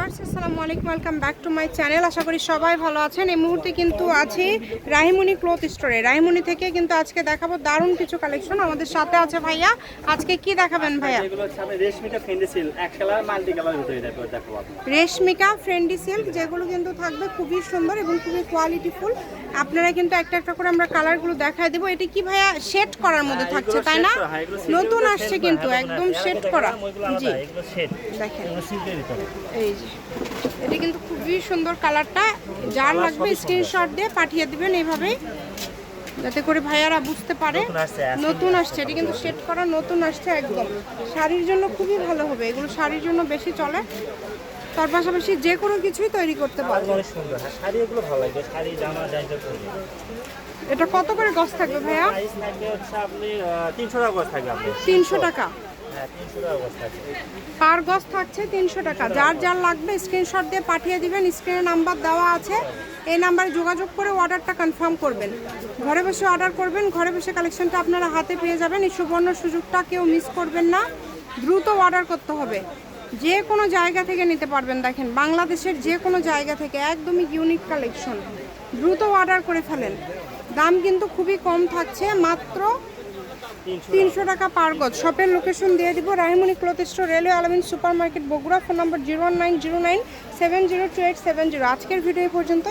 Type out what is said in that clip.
Viewers আসসালামু আলাইকুম, welcome back to my channel. আশা করি সবাই ভালো আছেন। এই মুহূর্তে কিন্তু আছি রাহিমণি ক্লথ স্টোরে। রাহিমণি থেকে কিন্তু আজকে দেখাবো দারুণ কিছু কালেকশন। আমাদের সাথে আছে ভাইয়া। আজকে কি দেখাবেন ভাইয়া? এগুলো হচ্ছে আমি রেশমিকা ফেন্ডি সিল্ক এক কালার মাল্টি কালার ভিতরে দেখাবো। রেশমিকা ফ্রেন্ডি সিল্ক যেগুলো কিন্তু থাকবে খুবই সুন্দর এবং খুবই কোয়ালিটিফুল। আপনারা কিন্তু একটা একটা করে আমরা কালারগুলো দেখায় দেবো। এটি কি ভাইয়া সেট করার মধ্যে থাকছে তাই না? নতুন আসছে কিন্তু একদম সেট করা। জি দেখেন এই যে এটা কিন্তু খুবই সুন্দর কালারটা। যার লাগবে স্ক্রিনশট দিয়ে পাঠিয়ে দিবেন এইভাবে, যাতে করে ভাইয়ারা বুঝতে পারে নতুন আসছে। এটা কিন্তু সেট করা নতুন আসছে একদম। শাড়ির জন্য খুবই ভালো হবে, এগুলো শাড়ির জন্য বেশি চলে। তার পাশাপাশি যে কোনো কিছুই তৈরি করতে পারবে। অনেক সুন্দর শাড়ি, এগুলো ভালো লাগে শাড়ি জামা যাইতে পরবে। এটা কত করে গজ থাকবে ভাইয়া? প্রাইস থাকবে হচ্ছে আপনি 300 টাকা গজ থাকবে আপনি 300 টাকা। হ্যাঁ 300 টাকা গজ থাকবে। পার গজ থাকছে 300 টাকা। যার যার লাগবে স্ক্রিনশট দিয়ে পাঠিয়ে দিবেন। স্ক্রিনে নাম্বার দেওয়া আছে, এই নাম্বারে যোগাযোগ করে অর্ডারটা কনফার্ম করবেন। ঘরে বসে অর্ডার করবেন, ঘরে বসে কালেকশনটা আপনারা হাতে পেয়ে যাবেন। এই সুবর্ণ সুযোগটা কেউ মিস করবেন না, দ্রুত অর্ডার করতে হবে। যে কোনো জায়গা থেকে নিতে পারবেন। দেখেন বাংলাদেশের যে কোনো জায়গা থেকে একদমই ইউনিক কালেকশন। দ্রুত অর্ডার করে ফেলেন। দাম কিন্তু খুবই কম থাকছে, মাত্র 300 টাকা পার গজ। শপের লোকেশন দিয়ে দিব, রাহিমণি ক্লথ স্টোর, রেলওয়ে আলামিন সুপার মার্কেট, বগুড়া। ফোন নম্বর 01909702870। আজকের ভিডিও পর্যন্ত।